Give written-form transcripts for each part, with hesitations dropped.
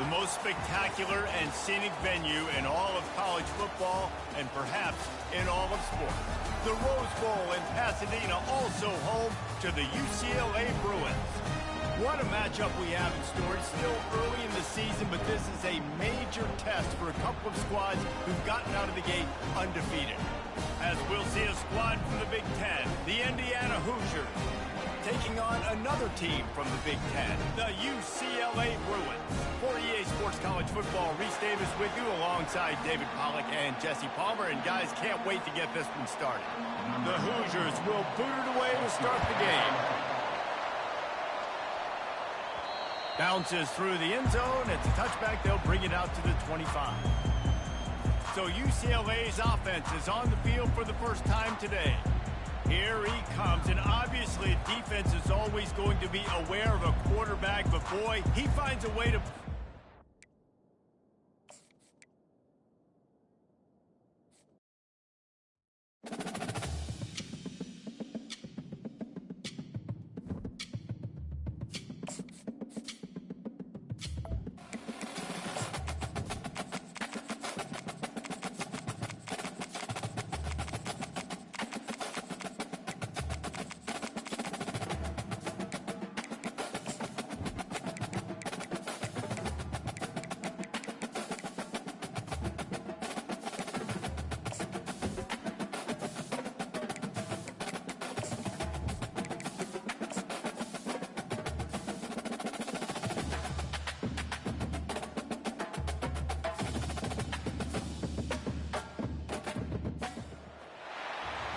The most spectacular and scenic venue in all of college football and perhaps in all of sports. The Rose Bowl in Pasadena, also home to the UCLA Bruins. What a matchup we have in store. It's still early in the season, but this is a major test for a couple of squads who've gotten out of the gate undefeated. As we'll see a squad from the Big Ten, the Indiana Hoosiers, taking on another team from the Big Ten, the UCLA Bruins. For EA Sports College Football, Reese Davis with you alongside David Pollack and Jesse Palmer. And guys, can't wait to get this one started. The Hoosiers will boot it away to start the game. Bounces through the end zone. It's a touchback. They'll bring it out to the 25. So UCLA's offense is on the field for the first time today. Here he comes, and obviously defense is always going to be aware of a quarterback, but boy, he finds a way to...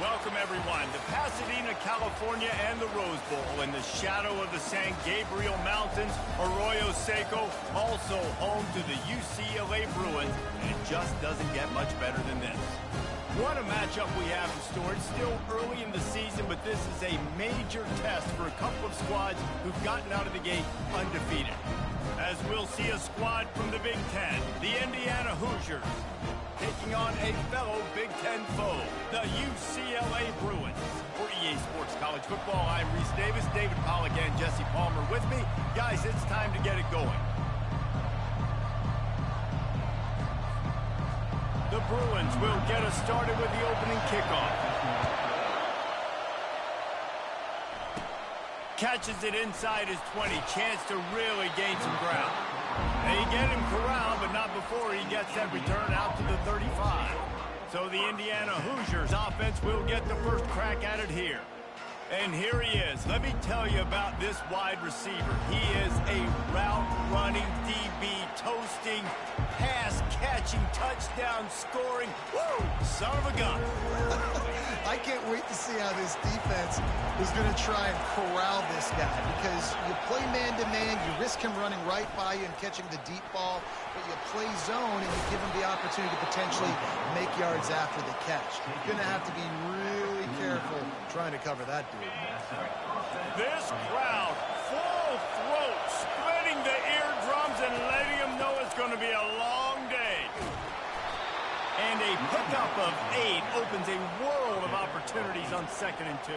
Welcome, everyone, to Pasadena, California, and the Rose Bowl in the shadow of the San Gabriel Mountains. Arroyo Seco, also home to the UCLA Bruins, and it just doesn't get much better than this. What a matchup we have in store. It's still early in the season, but this is a major test for a couple of squads who've gotten out of the gate undefeated. As we'll see a squad from the Big Ten, the Indiana Hoosiers, taking on a fellow Big Ten foe, the UCLA Bruins. For EA Sports College Football, I'm Reese Davis, David Pollack, and Jesse Palmer with me. Guys, it's time to get it going. The Bruins will get us started with the opening kickoff. Catches it inside his 20. Chance to really gain some ground. They get him corralled, but not before he gets that return out to the 35. So the Indiana Hoosiers offense will get the first crack at it here. And here he is. Let me tell you about this wide receiver. He is a route-running DB, toasting, pass-catching, touchdown-scoring, woo, son of a gun. I can't wait to see how this defense is going to try and corral this guy, because you play man-to-man, you risk him running right by you and catching the deep ball, but you play zone and you give him the opportunity to potentially make yards after the catch. You're going to have to be really careful trying to cover that dude. This crowd, full throat, splitting the eardrums and letting them know it's going to be a long day. And a pickup of 8 opens a world of opportunities on 2nd and 2.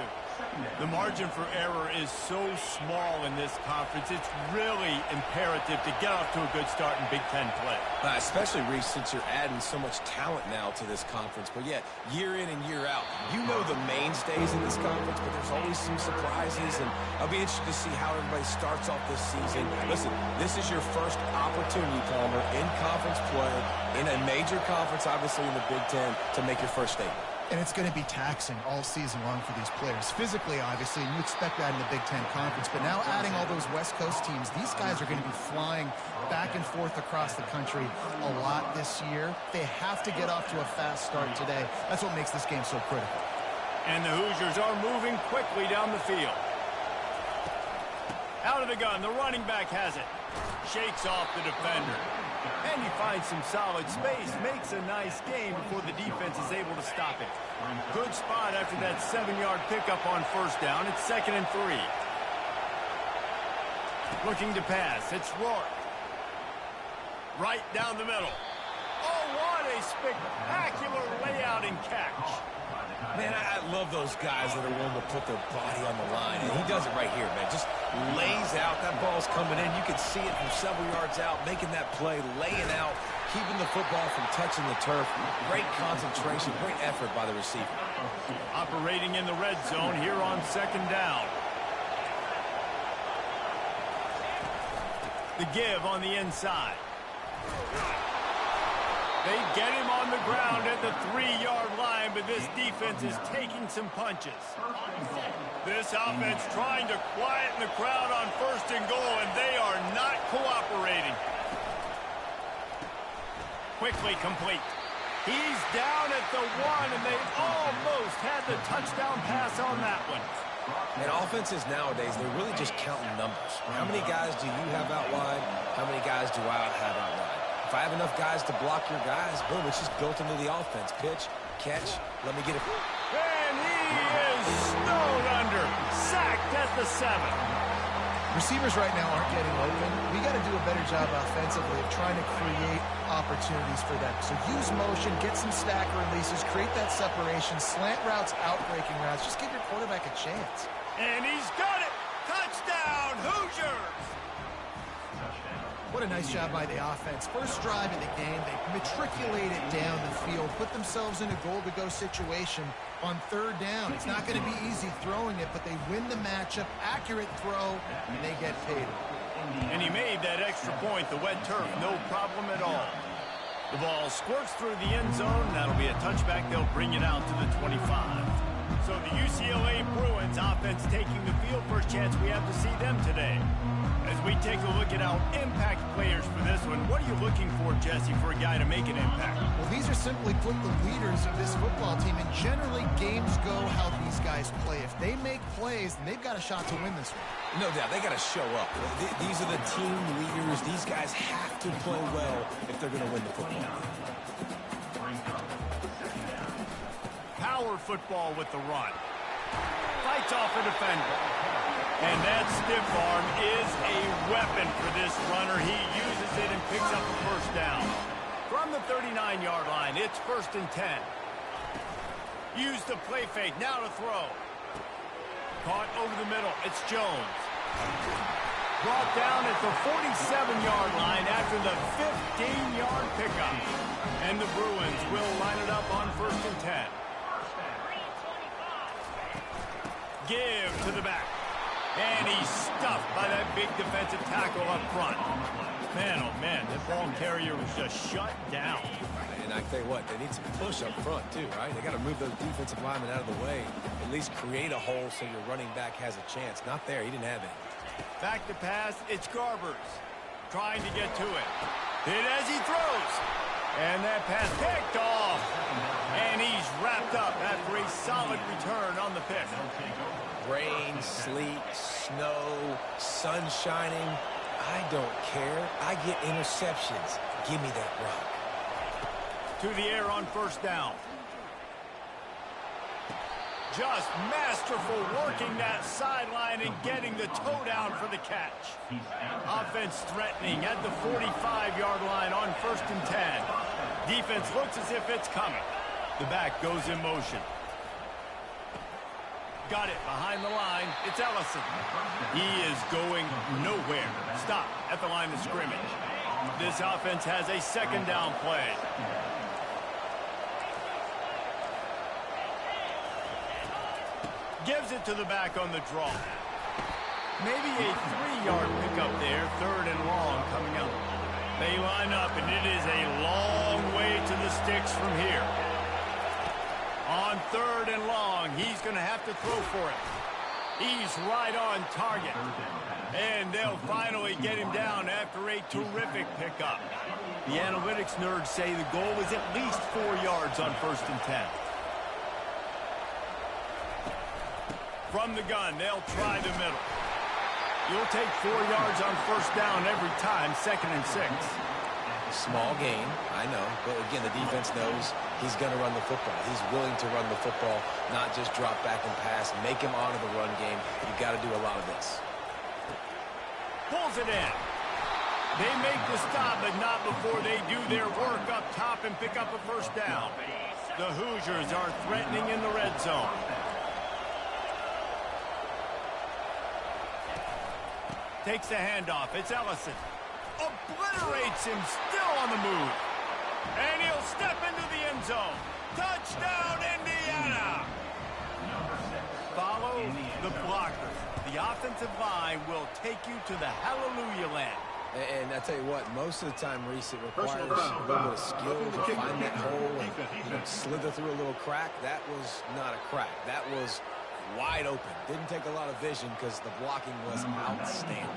The margin for error is so small in this conference, it's really imperative to get off to a good start in Big Ten play. Especially, Reese, since you're adding so much talent now to this conference. But yet, year in and year out, you know the mainstays in this conference, but there's always some surprises, and I'll be interested to see how everybody starts off this season. Listen, this is your first opportunity, Palmer, in conference play, in a major conference, obviously in the Big Ten, to make your first statement. And it's going to be taxing all season long for these players. Physically, obviously, and you expect that in the Big Ten Conference. But now adding all those West Coast teams, these guys are going to be flying back and forth across the country a lot this year. They have to get off to a fast start today. That's what makes this game so critical. And the Hoosiers are moving quickly down the field. Out of the gun, the running back has it. Shakes off the defender. And he finds some solid space, makes a nice game before the defense is able to stop it. Good spot after that 7-yard pickup on first down. It's 2nd and 3. Looking to pass. It's Rourke. Right down the middle. Oh, what a spectacular layout and catch. Man, I love those guys that are willing to put their body on the line, and he does it right here, man. Just lays out. That ball's coming in. You can see it from several yards out, making that play, laying out, keeping the football from touching the turf. Great concentration, great effort by the receiver. Operating in the red zone here on second down. The give on the inside. They get him on the ground at the 3-yard line, but this defense is taking some punches. This offense trying to quieten the crowd on 1st and goal, and they are not cooperating. Quickly complete. He's down at the 1, and they almost had the touchdown pass on that one. And offenses nowadays, they're really just counting numbers. How many guys do you have out wide? How many guys do I have out wide? If I have enough guys to block your guys, boom, it's just built into the offense. Pitch, catch, let me get it. And he is snowed under. Sacked at the 7. Receivers right now aren't getting open. We got to do a better job offensively of trying to create opportunities for them. So use motion, get some stack releases, create that separation, slant routes, outbreaking routes. Just give your quarterback a chance. And he's got it. Touchdown, Hoosiers. What a nice job by the offense. First drive of the game, they matriculate it down the field, put themselves in a goal-to-go situation on 3rd down. It's not going to be easy throwing it, but they win the matchup, accurate throw, and they get paid. And he made that extra point, the wet turf, no problem at all. The ball squirts through the end zone. That'll be a touchback. They'll bring it out to the 25. So the UCLA Bruins offense taking the field. First chance we have to see them today. As we take a look at our impact players for this one, what are you looking for, Jesse, for a guy to make an impact? Well, these are simply put the leaders of this football team, and generally games go how these guys play. If they make plays, then they've got a shot to win this one. No doubt, they got to show up. These are the team leaders. These guys have to play well if they're going to win the football. Power football with the run. Fights off a defender. And that stiff arm is a weapon for this runner. He uses it and picks up a first down. From the 39-yard line, it's 1st and 10. Use the play fake, now to throw. Caught over the middle, it's Jones. Brought down at the 47-yard line after the 15-yard pickup. And the Bruins will line it up on 1st and 10. Give to the back. And he's stuffed by that big defensive tackle up front. Man, oh man, that ball carrier was just shut down. And I tell you what, they need some push up front too, right? They got to move those defensive linemen out of the way. At least create a hole so your running back has a chance. Not there, he didn't have it. Back to pass, it's Garbers. Trying to get to it. Hit as he throws. And that pass picked off. And he's wrapped up after a solid return on the pick. Rain, sleet, snow, sun shining. I don't care. I get interceptions. Give me that rock. To the air on 1st down. Just masterful working that sideline and getting the toe down for the catch. Offense threatening at the 45-yard line on 1st and 10. Defense looks as if it's coming. The back goes in motion. Got it behind the line. It's Ellison. He is going nowhere. Stop at the line of scrimmage. This offense has a 2nd down play. Gives it to the back on the draw. Maybe a 3-yard pickup there. 3rd and long coming up. They line up, and it is a long way to the sticks from here. On 3rd and long, he's going to have to throw for it. He's right on target. And they'll finally get him down after a terrific pickup. The analytics nerds say the goal is at least 4 yards on 1st and 10. From the gun, they'll try the middle. You'll take 4 yards on 1st down every time, 2nd and 6. Small gain, I know. But again, the defense knows he's going to run the football. He's willing to run the football, not just drop back and pass. Make him honor the run game. You've got to do a lot of this. Pulls it in. They make the stop, but not before they do their work up top and pick up a 1st down. The Hoosiers are threatening in the red zone. Takes the handoff. It's Ellison. Obliterates him, still on the move. And he'll step into the end zone. Touchdown, Indiana! Follow the blocker. The offensive line will take you to the hallelujah land. And I tell you what, most of the time, Reese, it requires a little bit of skill to find that hole and slither through a little crack. That was not a crack. That was wide open. Didn't take a lot of vision because the blocking was outstanding.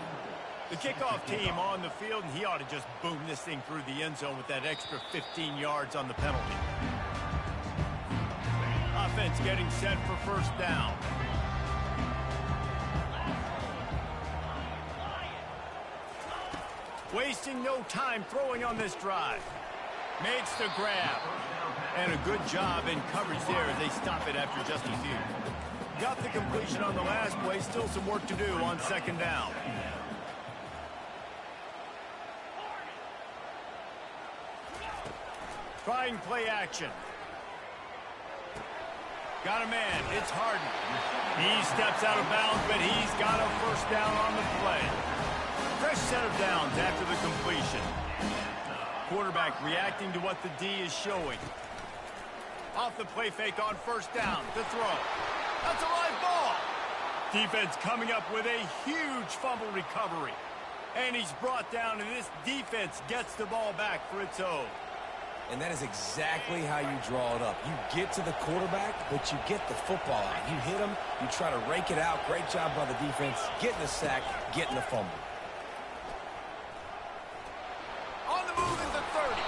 The kickoff team on the field, and he ought to just boom this thing through the end zone with that extra 15 yards on the penalty. Offense getting set for first down. Wasting no time throwing on this drive. Makes the grab. And a good job in coverage there as they stop it after just a few. Got the completion on the last play. Still some work to do on second down. Trying play action. Got a man. It's Harden. He steps out of bounds, but he's got a first down on the play. Fresh set of downs after the completion. Quarterback reacting to what the D is showing. Off the play fake on first down to throw. That's a live ball. Defense coming up with a huge fumble recovery. And he's brought down, and this defense gets the ball back for its own. And that is exactly how you draw it up. You get to the quarterback, but you get the football out. You hit him, you try to rake it out. Great job by the defense, getting the sack, getting the fumble. On the move is the 30.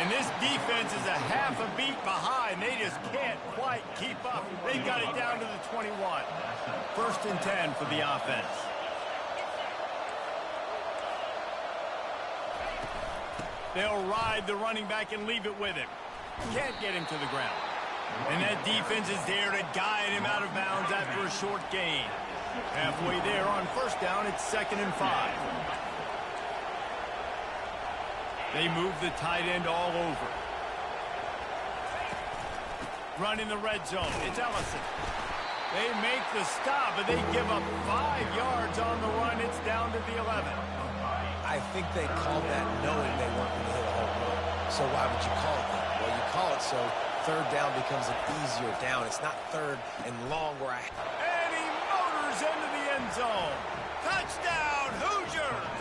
And this defense is a half a beat behind. They just can't quite keep up. They've got it down to the 21. First and 10 for the offense. They'll ride the running back and leave it with him. Can't get him to the ground. And that defense is there to guide him out of bounds after a short gain. Halfway there on first down, it's 2nd and 5. They move the tight end all over. Run in the red zone. It's Ellison. They make the stop, but they give up 5 yards on the run. It's down to the 11. I think they called that knowing they weren't going to hit a home run. So why would you call it that? Well, you call it so third down becomes an easier down. It's not third and long where And he motors into the end zone. Touchdown, Hoosiers!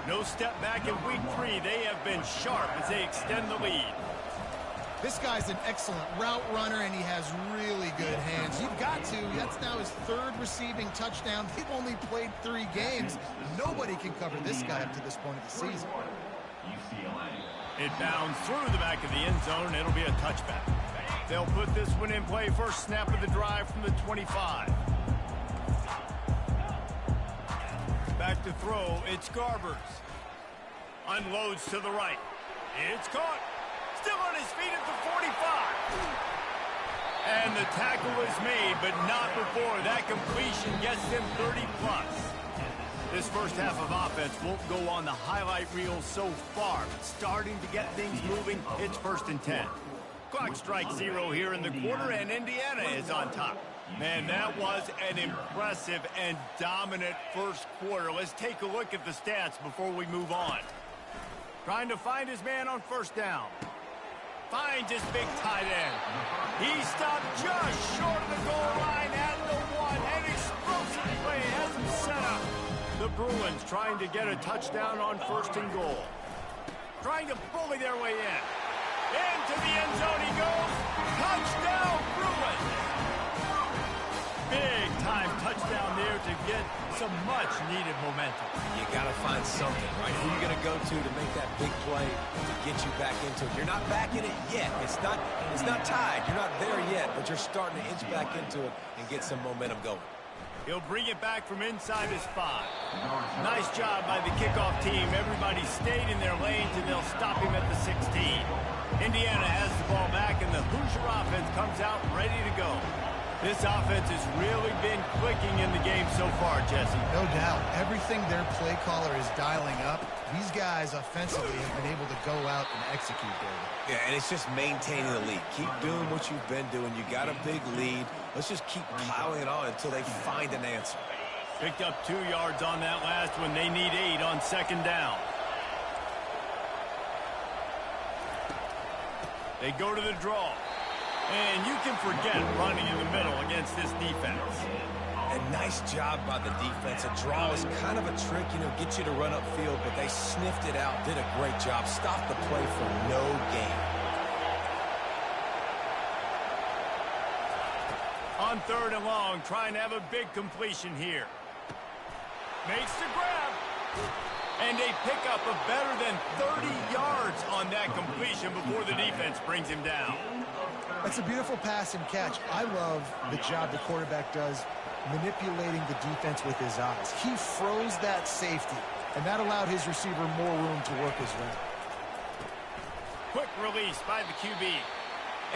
No step back in week 3. They have been sharp as they extend the lead. This guy's an excellent route runner, and he has really good hands. You've got to. That's now his 3rd receiving touchdown. They've only played 3 games. Nobody can cover this guy up to this point of the season. It bounds through the back of the end zone, and it'll be a touchback. They'll put this one in play. First snap of the drive from the 25. Back to throw. It's Garbers. Unloads to the right. It's caught. Still on his feet at the 45. And the tackle is made, but not before that completion gets them 30+. This first half of offense won't go on the highlight reel so far, but starting to get things moving. It's 1st and 10. Clock strikes 0 here in the quarter, and Indiana is on top. Man, that was an impressive and dominant first quarter. Let's take a look at the stats before we move on. Trying to find his man on first down. Finds his big tight end. He stopped just short of the goal line at the 1. An explosive play has him set up. The Bruins trying to get a touchdown on 1st and goal. Trying to bully their way in. Into the end zone he goes. Touchdown, Bruins. Big-time touchdown there to get some much-needed momentum. You got to find something, right? Who are you going to go to make that big play to get you back into it? You're not back in it yet. It's not tied. You're not there yet, but you're starting to inch back into it and get some momentum going. He'll bring it back from inside his 5. Nice job by the kickoff team. Everybody stayed in their lanes, and they'll stop him at the 16. Indiana has the ball back, and the Hoosier offense comes out ready to go. This offense has really been clicking in the game so far, Jesse. No doubt. Everything their play caller is dialing up These guys offensively have been able to go out and execute, David. Yeah, and it's just maintaining the lead. Keep doing what you've been doing. You got a big lead. Let's just keep piling it on until they find an answer. Picked up 2 yards on that last one. They need 8 on second down. They go to the draw. And you can forget running in the middle against this defense. And nice job by the defense. A draw is kind of a trick, get you to run upfield, but they sniffed it out, did a great job, stopped the play for no gain. On 3rd and long, trying to have a big completion here. Makes the grab. And they pick up a better than 30 yards on that completion before the defense brings him down. That's a beautiful pass and catch. I love the job the quarterback does manipulating the defense with his eyes. He froze that safety, and that allowed his receiver more room to work his way. Quick release by the QB.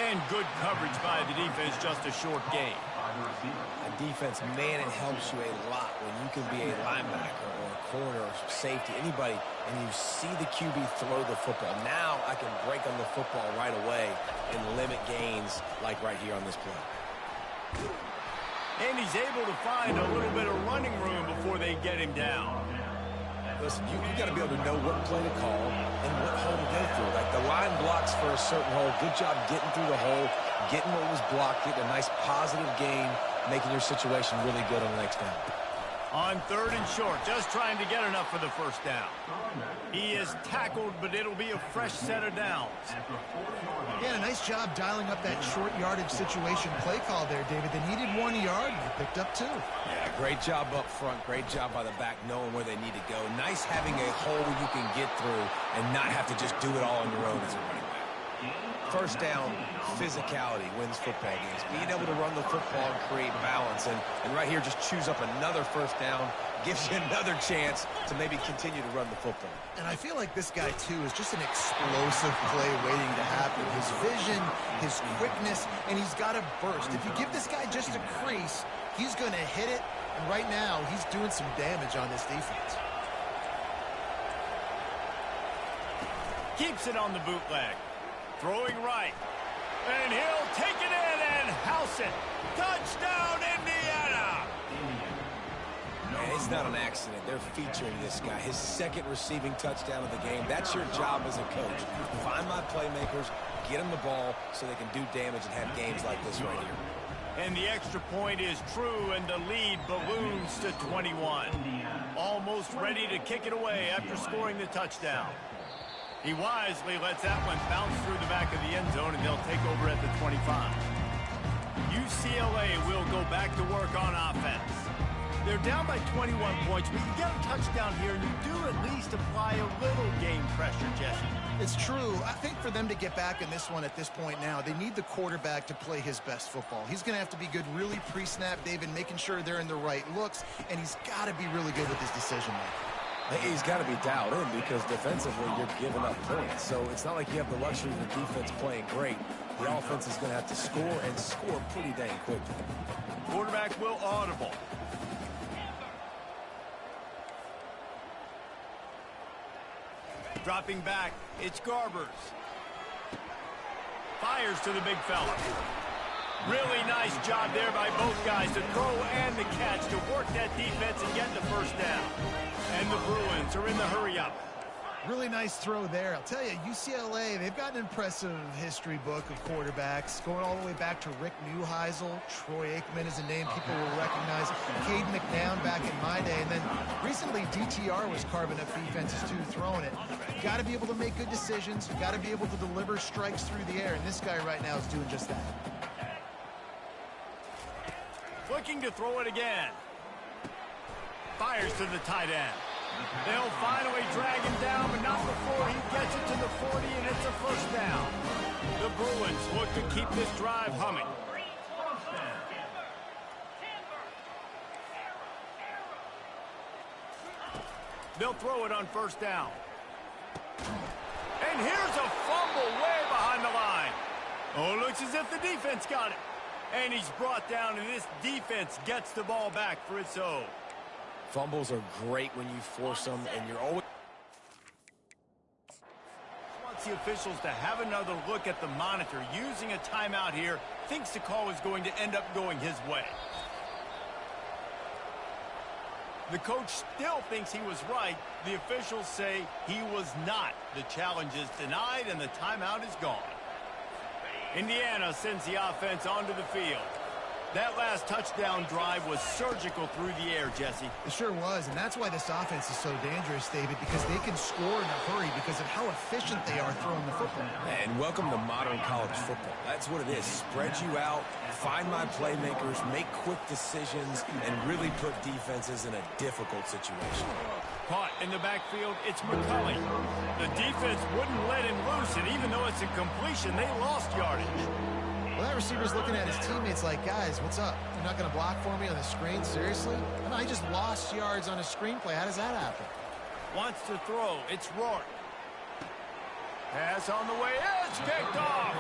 And good coverage by the defense, just a short gain. A defense, man, it helps you a lot when you can be a linebacker or a corner or safety, anybody, and you see the QB throw the football. Now I can break on the football right away and limit gains like right here on this play. And he's able to find a little bit of running room before they get him down. Listen, you got to be able to know what play to call and what hole to go through. Like the line blocks for a certain hole. Good job getting through the hole, getting what was blocked, getting a nice positive gain, making your situation really good on the next down. On 3rd and short, just trying to get enough for the first down. He is tackled, but it'll be a fresh set of downs. Yeah, a nice job dialing up that short yardage situation play call there, David. They needed 1 yard, and they picked up 2. Yeah, great job up front. Great job by the back knowing where they need to go. Nice having a hole you can get through and not have to just do it all on your own as a running back. First down, physicality wins football games. Being able to run the football and create balance. And right here, just choose up another first down, gives you another chance to maybe continue to run the football. And I feel like this guy, too, is just an explosive play waiting to happen. His vision, his quickness, and he's got a burst. If you give this guy just a crease, he's going to hit it. And right now, he's doing some damage on this defense. Keeps it on the bootleg. Throwing right. And he'll take it in and house it. Touchdown, Indiana! Man, it's not an accident. They're featuring this guy. His 2nd receiving touchdown of the game. That's your job as a coach. Find my playmakers, get them the ball so they can do damage and have games like this right here. And the extra point is true, and the lead balloons to 21. Almost ready to kick it away after scoring the touchdown. He wisely lets that one bounce through the back of the end zone, and they'll take over at the 25. UCLA will go back to work on offense. They're down by 21 points, but you get a touchdown here, and you do at least apply a little game pressure, Jesse. It's true. I think for them to get back in this one at this point now, they need the quarterback to play his best football. He's going to have to be good really pre-snap, David, making sure they're in the right looks, and he's got to be really good with his decision-making. He's got to be dialed in because defensively you're giving up points. So it's not like you have the luxury of the defense playing great. The offense is going to have to score and score pretty dang quickly. Quarterback will audible. Dropping back, it's Garbers. Fires to the big fella. Really nice job there by both guys to throw and the catch to work that defense and get the first down. And the Bruins are in the hurry-up. Really nice throw there. I'll tell you, UCLA, they've got an impressive history book of quarterbacks, going all the way back to Rick Neuheisel. Troy Aikman is a name people will recognize. Cade McNown back in my day. And then recently, DTR was carving up defenses, too, throwing it. You've got to be able to make good decisions. You've got to be able to deliver strikes through the air. And this guy right now is doing just that. Looking to throw it again. Fires to the tight end. They'll finally drag him down, but not before he gets it to the 40, and it's a first down. The Bruins look to keep this drive humming. They'll throw it on first down. And here's a fumble way behind the line. Oh, it looks as if the defense got it. And he's brought down, and this defense gets the ball back for its own. Fumbles are great when you force them, and you're always... the officials to have another look at the monitor. Using a timeout here, thinks the call is going to end up going his way. The coach still thinks he was right. The officials say he was not. The challenge is denied, and the timeout is gone. Indiana sends the offense onto the field. That last touchdown drive was surgical through the air, Jesse. It sure was, and that's why this offense is so dangerous, David, because they can score in a hurry because of how efficient they are throwing the football. And welcome to modern college football. That's what it is. Spread you out, find my playmakers, make quick decisions, and really put defenses in a difficult situation. Caught in the backfield, it's McCulley. The defense wouldn't let him loose, and even though it's a completion, they lost yardage. Well, that receiver's looking at his teammates like, guys, what's up? You're not going to block for me on the screen? Seriously? I mean, I just lost yards on a screenplay. How does that happen? Wants to throw. It's Rourke. Pass on the way. It's picked off.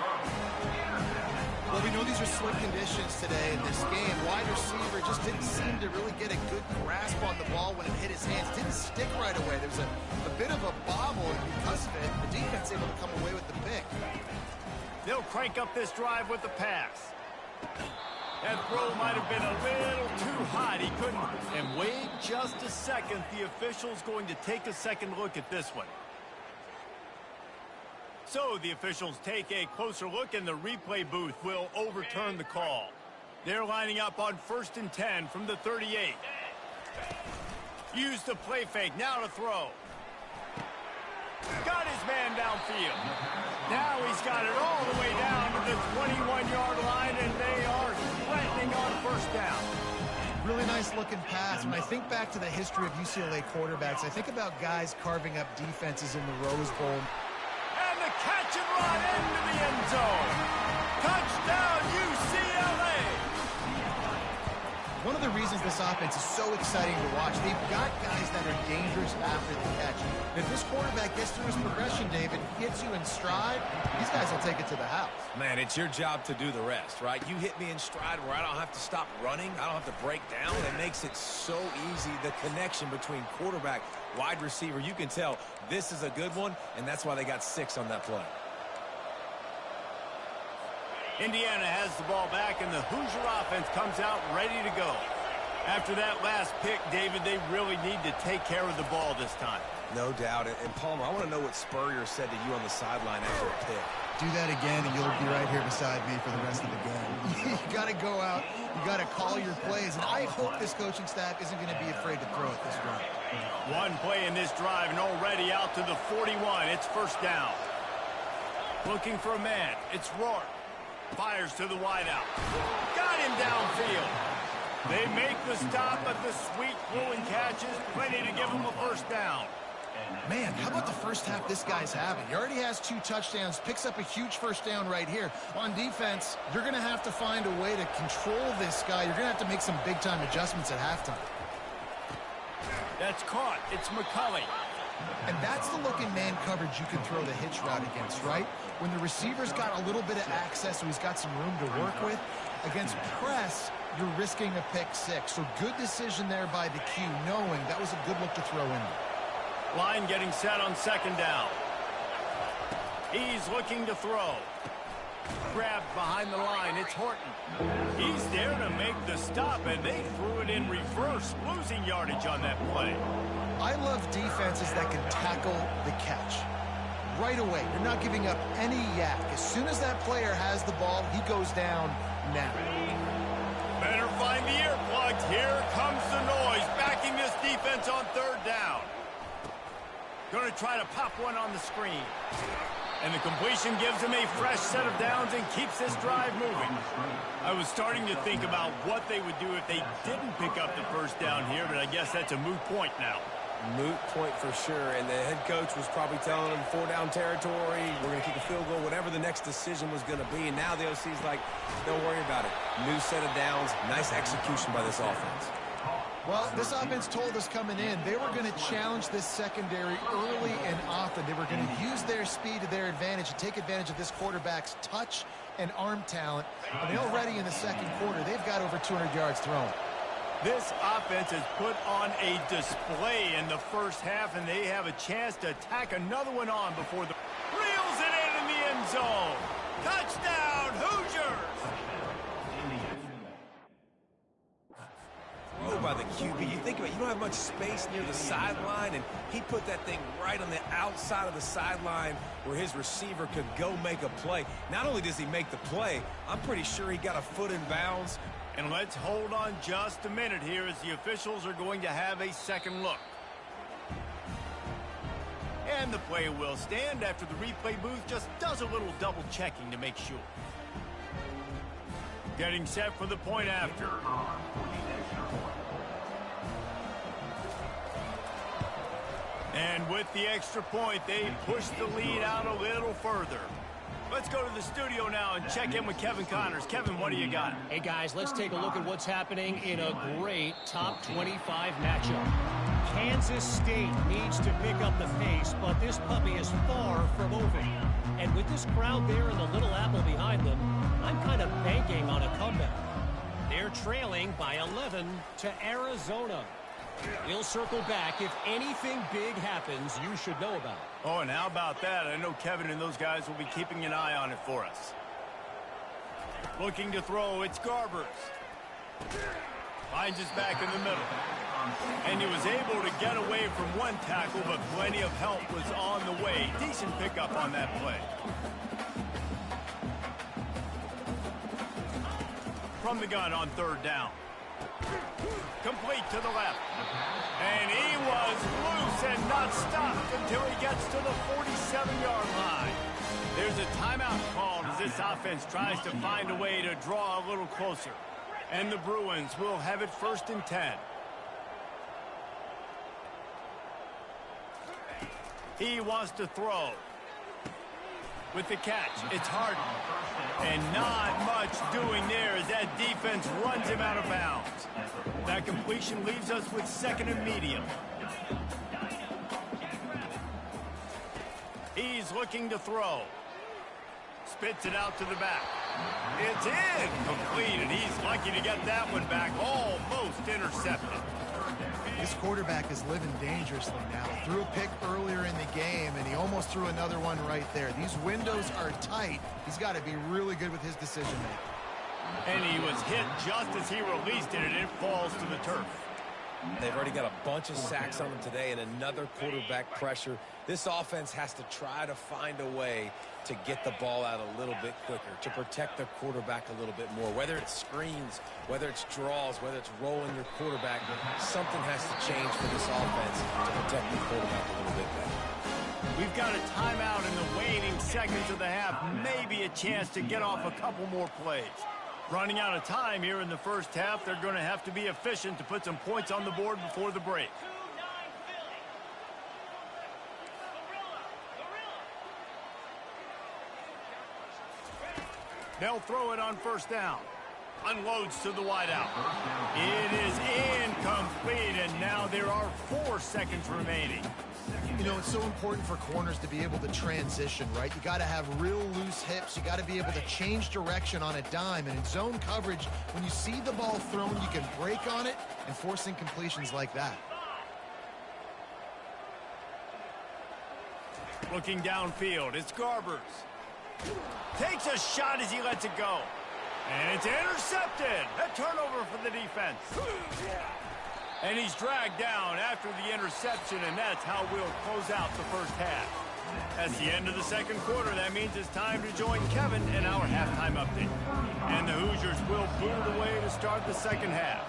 Well, we know these are slick conditions today in this game. Wide receiver just didn't seem to really get a good grasp on the ball when it hit his hands. Didn't stick right away. There was a bit of a bobble, and because of it, the defense able to come away with the pick. They'll crank up this drive with the pass. That throw might have been a little too hot. He couldn't. And wait just a second. The official's going to take a second look at this one. So the officials take a closer look, and the replay booth will overturn the call. They're lining up on 1st and 10 from the 38. Use the play fake. Now to throw. Got his man downfield. Now he's got it all the way down to the 21-yard line, and they are threatening on 1st down. Really nice looking pass. When I think back to the history of UCLA quarterbacks, I think about guys carving up defenses in the Rose Bowl. And the catch and run into the end zone. Touchdown, UCLA! One of the reasons this offense is so exciting to watch, they've got guys that are dangerous after the catch. And if this quarterback gets through his progression, David, hits you in stride, these guys will take it to the house. Man, it's your job to do the rest, right? You hit me in stride where I don't have to stop running. I don't have to break down. It makes it so easy. The connection between quarterback, wide receiver, you can tell this is a good one, and that's why they got 6 on that play. Indiana has the ball back, and the Hoosier offense comes out ready to go. After that last pick, David, they really need to take care of the ball this time. No doubt. And Palmer, I want to know what Spurrier said to you on the sideline after a pick. Do that again, and you'll be right here beside me for the rest of the game. You got to go out. You got to call your plays, and I hope this coaching staff isn't going to be afraid to throw it this way. One play in this drive, and already out to the 41. It's 1st down. Looking for a man. It's Rourke. Fires to the wideout. Got him downfield. They make the stop, but the sweet throwing catch is plenty to give him a 1st down. Man, how about the first half this guy's having? He already has 2 touchdowns, picks up a huge 1st down right here. On defense, you're going to have to find a way to control this guy. You're going to have to make some big-time adjustments at halftime. That's caught. It's McCulley. And that's the look in man coverage you can throw the hitch route against, right? When the receiver's got a little bit of access, so he's got some room to work with. Against press, you're risking a pick 6. So good decision there by the Q, knowing that was a good look to throw in there. Line getting set on 2nd down. He's looking to throw. Grabbed behind the line. It's Horton. He's there to make the stop, and they threw it in reverse, losing yardage on that play. I love defenses that can tackle the catch. Right away, you're not giving up any yak. As soon as that player has the ball, he goes down now. Better find the earplugs. Here comes the noise, backing this defense on 3rd down. Going to try to pop one on the screen. And the completion gives him a fresh set of downs and keeps this drive moving. I was starting to think about what they would do if they didn't pick up the 1st down here, but I guess that's a moot point now. Moot point for sure, and the head coach was probably telling them 4-down territory, we're going to kick a field goal, whatever the next decision was going to be, and now the OC's like, don't worry about it. New set of downs, nice execution by this offense. Well, this offense told us coming in they were going to challenge this secondary early and often. They were going to use their speed to their advantage and take advantage of this quarterback's touch and arm talent. And already in the 2nd quarter, they've got over 200 yards thrown. This offense has put on a display in the 1st half, and they have a chance to tack another one on before the reels zone. Touchdown, Hoosiers! Throw by the QB. You think about it, you don't have much space near the sideline, and he put that thing right on the outside of the sideline where his receiver could go make a play. Not only does he make the play, I'm pretty sure he got a foot in bounds. And let's hold on just a minute here as the officials are going to have a second look. And the play will stand after the replay booth just does a little double checking to make sure. Getting set for the point after. And with the extra point, they push the lead out a little further. Let's go to the studio now and check in with Kevin Connors. Kevin, what do you got? Hey, guys, let's take a look at what's happening in a great top 25 matchup. Kansas State needs to pick up the pace, but this puppy is far from over. And with this crowd there and the Little Apple behind them, I'm kind of banking on a comeback. They're trailing by 11 to Arizona. We'll circle back. If anything big happens, you should know about it. Oh, and how about that? I know Kevin and those guys will be keeping an eye on it for us. Looking to throw, it's Garbers. Finds his back in the middle. And he was able to get away from one tackle, but plenty of help was on the way. Decent pickup on that play. From the gun on third down. Complete to the left. And he was loose and not stopped until he gets to the 47-yard line. There's a timeout called as this offense tries to find a way to draw a little closer. And the Bruins will have it 1st and 10. He wants to throw. With the catch, it's Harden. And not much doing there as that defense runs him out of bounds. That completion leaves us with 2nd and medium. He's looking to throw. Spits it out to the back. It's incomplete, and he's lucky to get that one back, almost intercepted. This quarterback is living dangerously now. Threw a pick earlier in the game, and he almost threw another one right there. These windows are tight. He's got to be really good with his decision-making. And he was hit just as he released it, and it falls to the turf. They've already got a bunch of sacks on them today and another quarterback pressure. This offense has to try to find a way to get the ball out a little bit quicker, to protect their quarterback a little bit more. Whether it's screens, whether it's draws, whether it's rolling your quarterback, something has to change for this offense to protect the quarterback a little bit better. We've got a timeout in the waning seconds of the half, maybe a chance to get off a couple more plays. Running out of time here in the first half, they're going to have to be efficient to put some points on the board before the break. They'll throw it on 1st down. Unloads to the wideout. It is incomplete, and now there are 4 seconds remaining. You know, it's so important for corners to be able to transition, right? You got to have real loose hips. You got to be able to change direction on a dime. And in zone coverage, when you see the ball thrown, you can break on it and force incompletions like that. Looking downfield, it's Garbers. Takes a shot as he lets it go. And it's intercepted. A turnover for the defense. And he's dragged down after the interception, and that's how we'll close out the first half. That's the end of the second quarter. That means it's time to join Kevin in our halftime update. And the Hoosiers will boot it away to start the second half.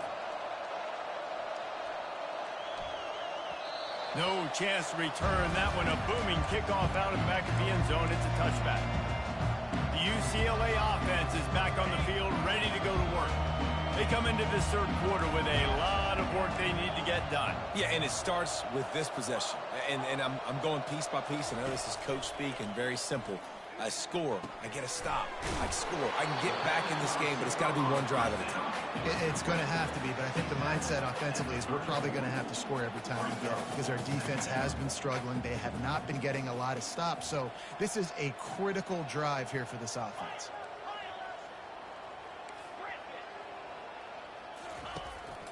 No chance to return that one. A booming kickoff out of the back of the end zone. It's a touchback. The UCLA offense is back on the field, ready to go to work. They come into this third quarter with a lot of work they need to get done. Yeah, and it starts with this possession. And I'm going piece by piece. I know this is coach speak and very simple. I score. I get a stop. I score. I can get back in this game, but it's got to be one drive at a time. It's going to have to be, but I think the mindset offensively is we're probably going to have to score every time we get it because our defense has been struggling. They have not been getting a lot of stops. So this is a critical drive here for this offense.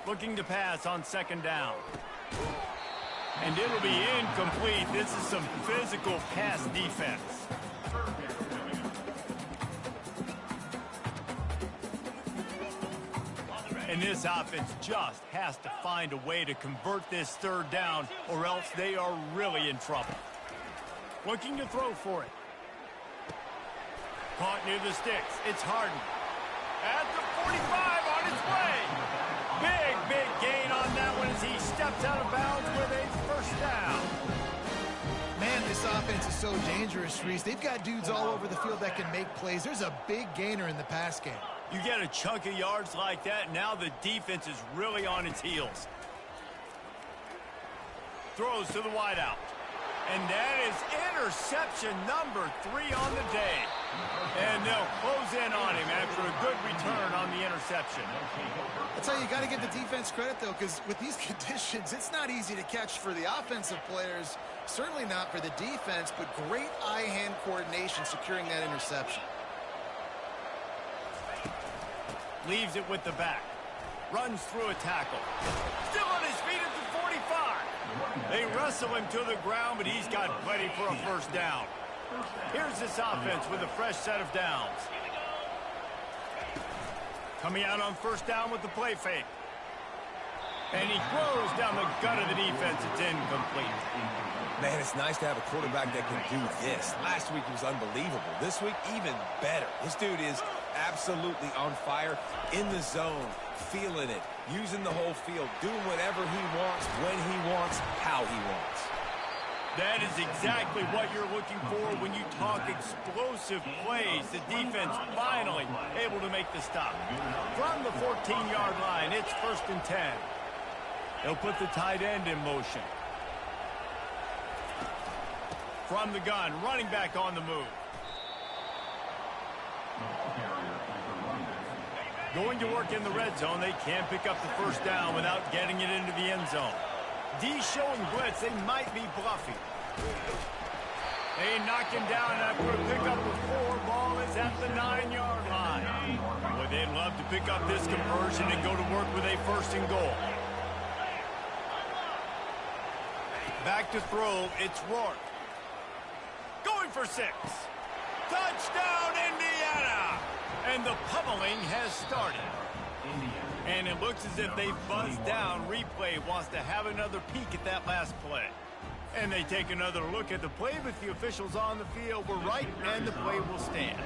Looking to pass on 2nd down. And it'll be incomplete. This is some physical pass defense. And this offense just has to find a way to convert this third down, or else they are really in trouble. Looking to throw for it. Caught near the sticks. It's Harden. At the 45 on its way. Big gain on that one as he steps out of bounds with a first down. Man, this offense is so dangerous, Reese. They've got dudes all over the field that can make plays. There's a big gainer in the pass game. You get a chunk of yards like that, now the defense is really on its heels. Throws to the wideout. And that is interception number 3 on the day. And they'll close in on him after a good return on the interception. I'll tell you, you got to give the defense credit, though, because with these conditions, it's not easy to catch for the offensive players. Certainly not for the defense, but great eye-hand coordination securing that interception. Leaves it with the back. Runs through a tackle. Still on his feet at the 45. They wrestle him to the ground, but he's got plenty for a first down. Here's this offense with a fresh set of downs. Coming out on first down with the play fake. And he throws down the gut of the defense. It's incomplete. Man, it's nice to have a quarterback that can do this. Last week he was unbelievable. This week, even better. This dude is absolutely on fire, in the zone, feeling it, using the whole field, doing whatever he wants, when he wants, how he wants. That is exactly what you're looking for when you talk explosive plays. The defense finally able to make the stop. From the 14-yard line, it's 1st and 10. They'll put the tight end in motion. From the gun, running back on the move. Going to work in the red zone, they can't pick up the first down without getting it into the end zone. D showing blitz, they might be bluffing. They knock him down after a pickup of 4. Ball is at the 9-yard line. Boy, they'd love to pick up this conversion and go to work with a 1st and goal. Back to throw, it's Rourke. Going for 6. Touchdown, Indiana! And the pummeling has started. And it looks as if they buzzed down. Replay wants to have another peek at that last play. And they take another look at the play, but the officials on the field were right, and the play will stand.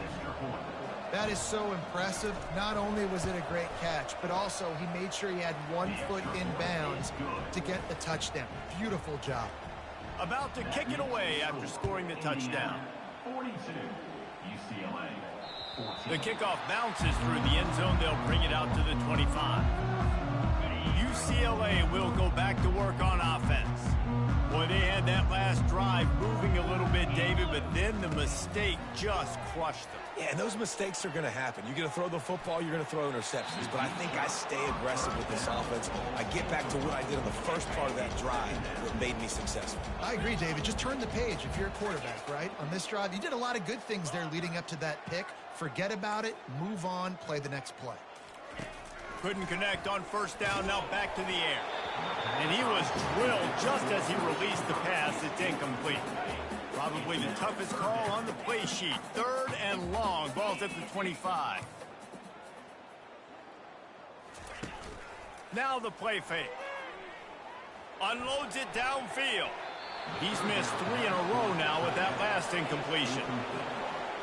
That is so impressive. Not only was it a great catch, but also he made sure he had 1 foot in bounds to get the touchdown. Beautiful job. About to kick it away after scoring the touchdown. 42, UCLA. The kickoff bounces through the end zone. They'll bring it out to the 25. UCLA will go back to work on offense. Boy, they had that last drive moving a little bit, David, but then the mistake just crushed them. Yeah, and those mistakes are going to happen. You're going to throw the football, you're going to throw interceptions. But I think I stay aggressive with this offense. I get back to what I did in the first part of that drive that made me successful. I agree, David. Just turn the page if you're a quarterback, right? On this drive, you did a lot of good things there leading up to that pick. Forget about it, move on, play the next play. Couldn't connect on first down, now back to the air. And he was drilled just as he released the pass. It's incomplete. Probably the toughest call on the play sheet. 3rd and long. Ball's at the 25. Now the play fake. Unloads it downfield. He's missed 3 in a row now with that last incompletion.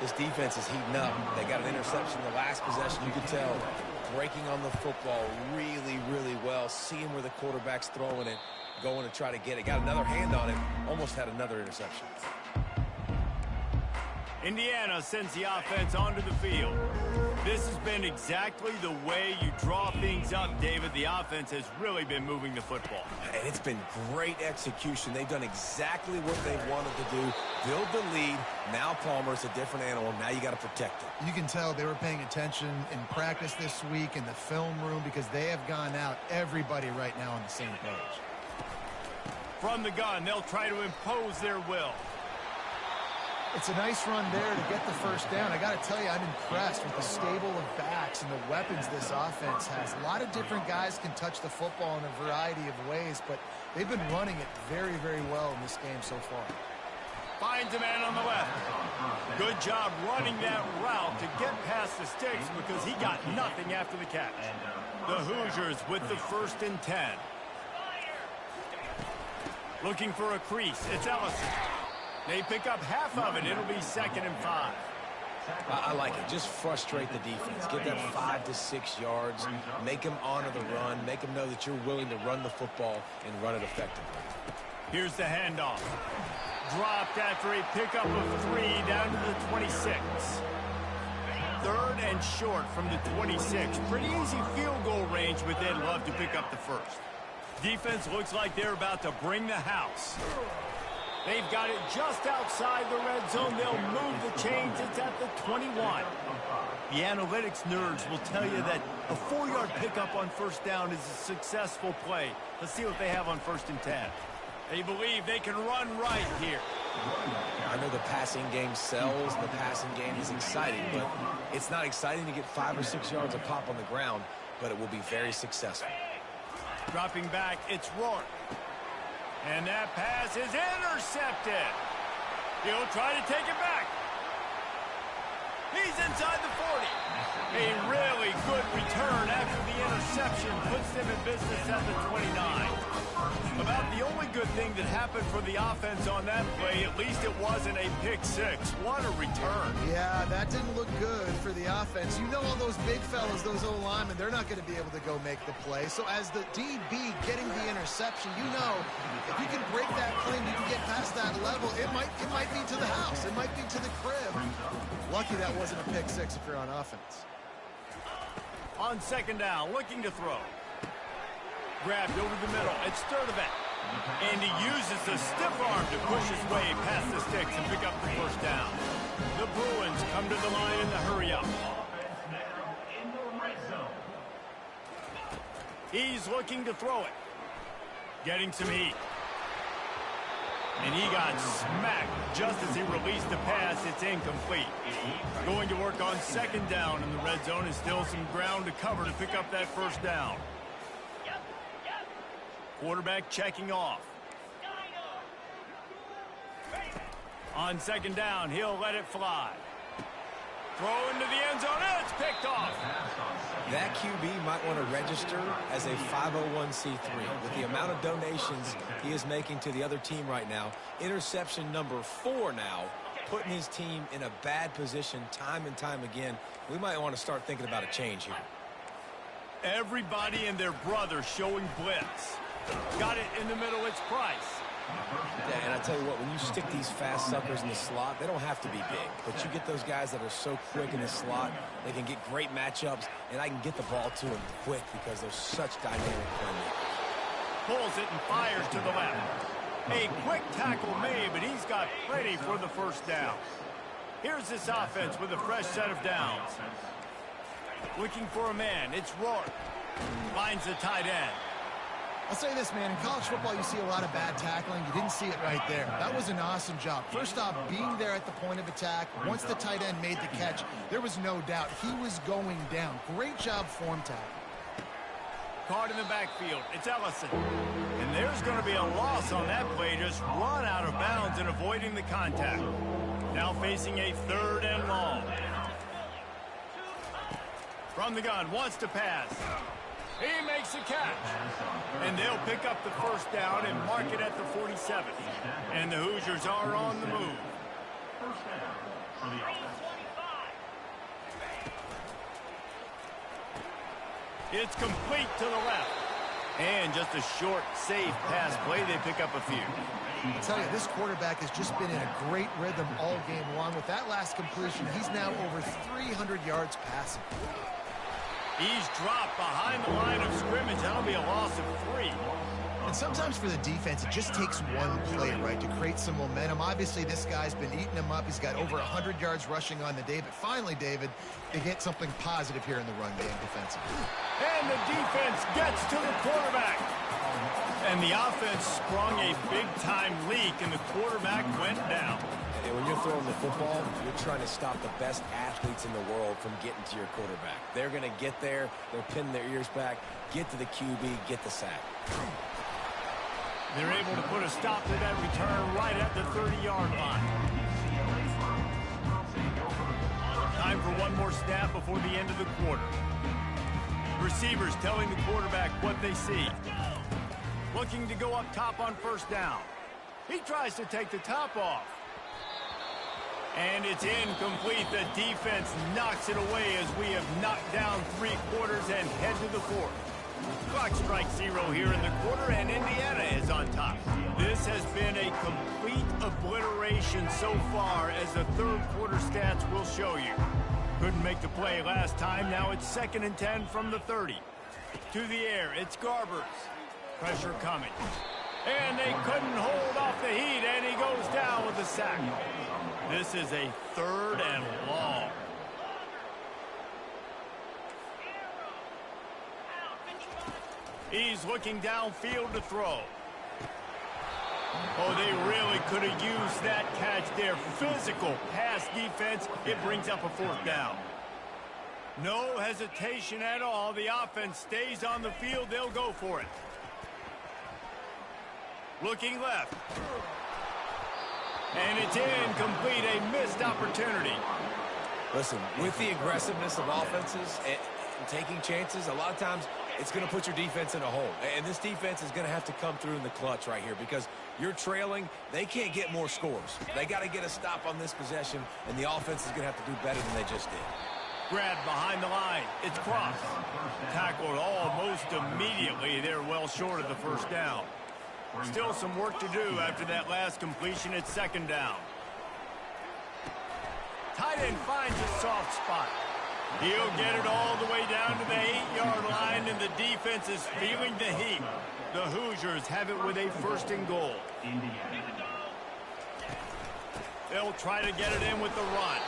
This defense is heating up. They got an interception the last possession. You could tell breaking on the football really, really well. Seeing where the quarterback's throwing it, going to try to get it. Got another hand on it. Almost had another interception. Indiana sends the offense onto the field. This has been exactly the way you draw things up, David. The offense has really been moving the football. And it's been great execution. They've done exactly what they wanted to do. Build the lead. Now Palmer's a different animal. Now you got to protect it. You can tell they were paying attention in practice this week in the film room because they have gone out, everybody right now on the same page. From the gun, they'll try to impose their will. It's a nice run there to get the first down. I got to tell you, I'm impressed with the stable of backs and the weapons this offense has. A lot of different guys can touch the football in a variety of ways, but they've been running it very, very well in this game so far. Finds a man on the left. Good job running that route to get past the sticks because he got nothing after the catch. The Hoosiers with the 1st and 10. Looking for a crease. It's Ellison. They pick up half of it. It'll be 2nd and 5. I like it. Just frustrate the defense. Get that 5 to 6 yards. Make them honor the run. Make them know that you're willing to run the football and run it effectively. Here's the handoff. Dropped after a pickup of 3 down to the 26. 3rd and short from the 26. Pretty easy field goal range, but they'd love to pick up the 1st. Defense looks like they're about to bring the house. They've got it just outside the red zone. They'll move the chains. It's at the 21. The analytics nerds will tell you that a 4-yard pickup on 1st down is a successful play. Let's see what they have on 1st and 10. They believe they can run right here. I know the passing game sells, and the passing game is exciting, but it's not exciting to get 5 or 6 yards a pop on the ground, but it will be very successful. Dropping back, it's Rourke. And that pass is intercepted. He'll try to take it back. He's inside the 40. A really good return after the interception puts them in business at the 29. About the only good thing that happened for the offense on that play, at least it wasn't a pick 6. What a return. Yeah, that didn't look good for the offense. You know all those big fellas, those O-linemen, they're not going to be able to go make the play. So as the DB getting the interception, you know, if you can break that plane, you can get past that level, it might be to the house. It might be to the crib. Lucky that wasn't a pick 6 if you're on offense. On 2nd down, looking to throw. Grabbed over the middle. It's Sturdivant. And he uses the stiff arm to push his way past the sticks and pick up the 1st down. The Bruins come to the line in the hurry-up. He's looking to throw it. Getting some heat. And he got smacked just as he released the pass. It's incomplete. Going to work on 2nd down in the red zone and still some ground to cover to pick up that 1st down. Quarterback checking off. On 2nd down, he'll let it fly. Throw into the end zone, and it's picked off. That QB might want to register as a 501c3. With the amount of donations he is making to the other team right now, interception number 4 now, putting his team in a bad position time and time again. We might want to start thinking about a change here. Everybody and their brother showing blitz. Got it in the middle, it's Price. Yeah, and I tell you what, when you stick these fast suckers in the slot, they don't have to be big. But you get those guys that are so quick in the slot, they can get great matchups, and I can get the ball to them quick because they're such dynamic playmakers. Pulls it and fires to the left. A quick tackle made, but he's got plenty for the 1st down. Here's this offense with a fresh set of downs. Looking for a man, it's Rourke. Finds the tight end. I'll say this, man. In college football, you see a lot of bad tackling. You didn't see it right there. That was an awesome job. First off, being there at the point of attack. Once the tight end made the catch, there was no doubt he was going down. Great job form tackle. Caught in the backfield. It's Ellison. And there's going to be a loss on that play. Just run out of bounds and avoiding the contact. Now facing a 3rd and long. From the gun, wants to pass. He makes the catch. And they'll pick up the 1st down and mark it at the 47. And the Hoosiers are on the move. 1st down for the offense. It's complete to the left. And just a short, safe pass play. They pick up a few. I tell you, this quarterback has just been in a great rhythm all game long. With that last completion, he's now over 300 yards passing. He's dropped behind the line of scrimmage. That'll be a loss of 3. And sometimes for the defense, it just takes one play, right, to create some momentum. Obviously, this guy's been eating him up. He's got over 100 yards rushing on the day. But finally, David, they get something positive here in the run game defensively. And the defense gets to the quarterback. And the offense sprung a big-time leak, and the quarterback went down. And when you're throwing the football, you're trying to stop the best athletes in the world from getting to your quarterback. They're going to get there. They're pinning their ears back, get to the QB, get the sack. They're able to put a stop to that return right at the 30-yard line. Time for one more snap before the end of the quarter. Receivers telling the quarterback what they see. Looking to go up top on first down. He tries to take the top off. And it's incomplete. The defense knocks it away as we have knocked down 3 quarters and head to the 4th. Clock strikes 0 here in the quarter, and Indiana is on top. This has been a complete obliteration so far, as the third quarter stats will show you. Couldn't make the play last time. Now it's 2nd and 10 from the 30. To the air, it's Garbers. Pressure coming. And they couldn't hold off the heat, and he goes down with a sack. This is a 3rd and long. He's looking downfield to throw. Oh, they really could have used that catch there. Physical pass defense. It brings up a 4th down. No hesitation at all. The offense stays on the field. They'll go for it. Looking left. And it's incomplete. A missed opportunity. Listen, with the aggressiveness of offenses and taking chances, a lot of times it's going to put your defense in a hole. And this defense is going to have to come through in the clutch right here, because you're trailing. They can't get more scores. They got to get a stop on this possession, and the offense is going to have to do better than they just did. Grabbed behind the line. It's Cross. Tackled almost immediately. They're well short of the 1st down. Still some work to do after that last completion. It's 2nd down. Tight end finds a soft spot. He'll get it all the way down to the 8-yard line, and the defense is feeling the heat. The Hoosiers have it with a 1st and goal. They'll try to get it in with the run.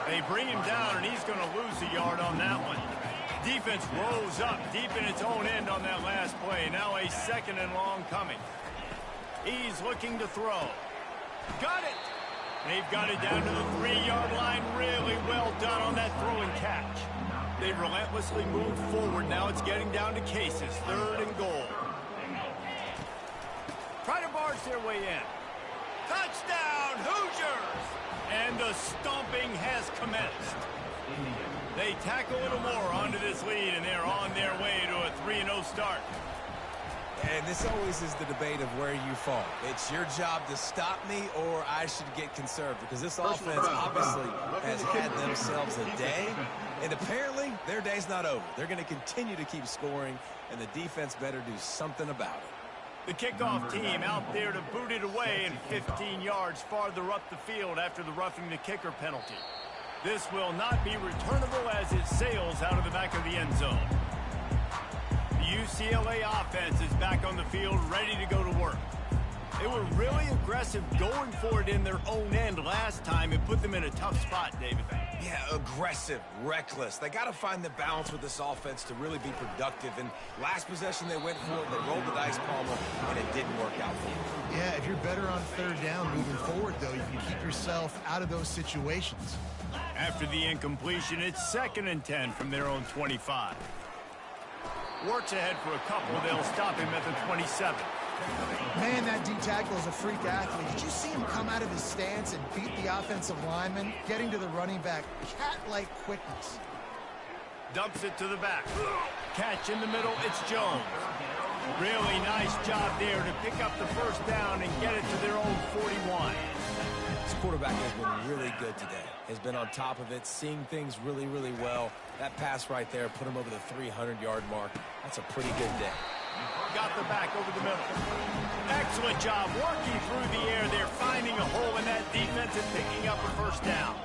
They bring him down, and he's going to lose a yard on that one. Defense rose up deep in its own end on that last play. Now a 2nd and long coming. He's looking to throw. Got it! They've got it down to the 3-yard line. Really well done on that throw and catch. They've relentlessly moved forward. Now it's getting down to cases. 3rd and goal. Try to barge their way in. Touchdown, Hoosiers! And the stomping has commenced. They tack a little more onto this lead, and they're on their way to a 3-0 start. And this always is the debate of where you fall. It's your job to stop me, or I should get conserved, because this offense obviously has had themselves a day, and apparently their day's not over. They're going to continue to keep scoring, and the defense better do something about it. The kickoff team out there to boot it away, and 15 yards farther up the field after the roughing the kicker penalty. This will not be returnable as it sails out of the back of the end zone. The UCLA offense is back on the field, ready to go to work. They were really aggressive going for it in their own end last time. It put them in a tough spot, David. Yeah, aggressive, reckless. They got to find the balance with this offense to really be productive. And last possession they went for it, they rolled the dice, Palmer, and it didn't work out for them. Yeah, if you're better on 3rd down moving forward, though, you can keep yourself out of those situations. After the incompletion, it's 2nd and 10 from their own 25. Works ahead for a couple. They'll stop him at the 27. Man, that D tackle is a freak athlete. Did you see him come out of his stance and beat the offensive lineman, getting to the running back? Cat-like quickness. Dumps it to the back. Catch in the middle. It's Jones. Really nice job there to pick up the 1st down and get it to their own 41. This quarterback has been really good today. Has been on top of it, seeing things really, really well. That pass right there put him over the 300-yard mark. That's a pretty good day. Got the back over the middle. Excellent job working through the air. They're finding a hole in that defense and picking up a 1st down.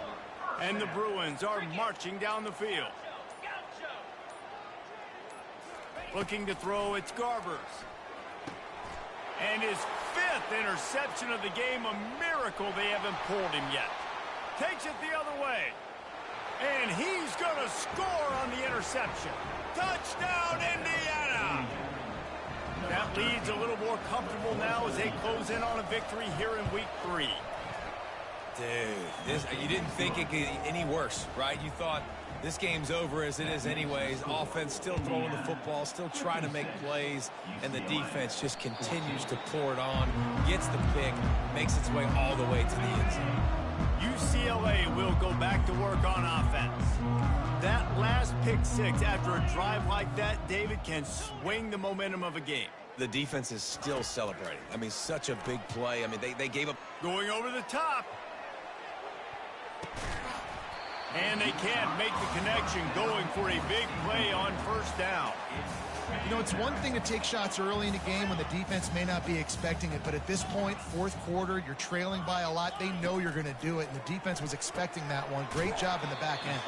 And the Bruins are marching down the field. Looking to throw, it's Garbers. And his 5th interception of the game, a miracle they haven't pulled him yet. Takes it the other way. And he's going to score on the interception. Touchdown, Indiana! That lead's a little more comfortable now as they close in on a victory here in week 3. Dude, you didn't think it could get any worse, right? You thought This game's over as it is anyways. Offense still throwing the football, still trying to make plays, and the defense just continues to pour it on, gets the pick, makes its way all the way to the end zone. UCLA will go back to work on offense. That last pick six after a drive like that, David, can swing the momentum of a game. The defense is still celebrating. I mean, such a big play. I mean, they gave up. Going over the top. And they can't make the connection, going for a big play on first down. You know, it's one thing to take shots early in the game when the defense may not be expecting it, but at this point, fourth quarter, you're trailing by a lot. They know you're going to do it, and the defense was expecting that one. Great job in the back end.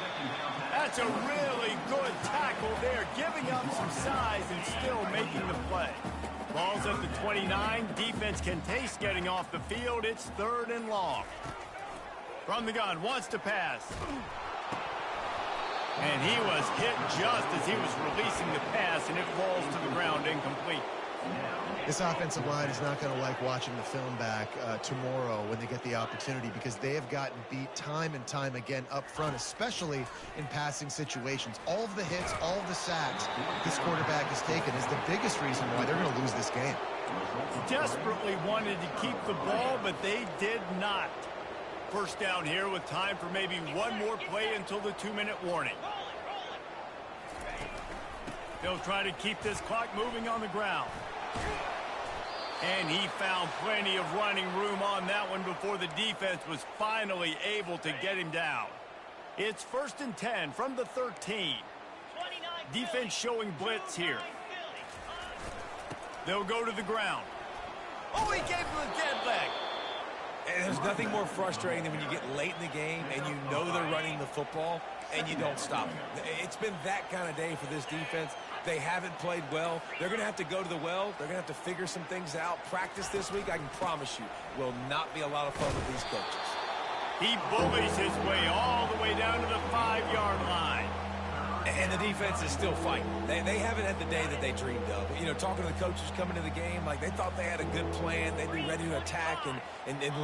That's a really good tackle there, giving up some size and still making the play. Ball's at the 29. Defense can taste getting off the field. It's 3rd and long. From the gun, wants to pass. And he was hit just as he was releasing the pass, and it falls to the ground incomplete. This offensive line is not going to like watching the film back tomorrow when they get the opportunity, because they have gotten beat time and time again up front, especially in passing situations. All of the hits, all of the sacks this quarterback has taken is the biggest reason why they're going to lose this game. Desperately wanted to keep the ball, but they did not. First down here with time for maybe one more play until the 2-minute warning. They'll try to keep this clock moving on the ground. And he found plenty of running room on that one before the defense was finally able to get him down. It's 1st and 10 from the 13. Defense showing blitz here. They'll go to the ground. Oh, he gave him a dead leg. And there's nothing more frustrating than when you get late in the game and you know they're running the football and you don't stop them. It's been that kind of day for this defense. They haven't played well. They're going to have to go to the well. They're going to have to figure some things out. Practice this week, I can promise you, will not be a lot of fun with these coaches. He bullies his way all the way down to the 5-yard line. And the defense is still fighting. They haven't had the day that they dreamed of. You know, talking to the coaches coming to the game, like they thought they had a good plan. They'd be ready to attack and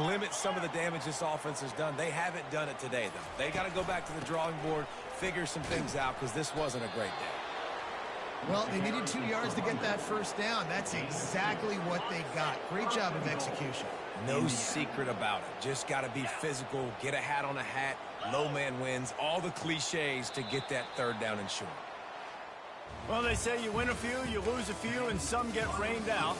limit some of the damage this offense has done. They haven't done it today, though. They got to go back to the drawing board, figure some things out, because this wasn't a great day. Well, they needed 2 yards to get that first down. That's exactly what they got. Great job of execution. No secret about it. Just got to be physical, get a hat on a hat, low man wins, all the cliches to get that 3rd down and short. Well, they say you win a few, you lose a few, and some get rained out.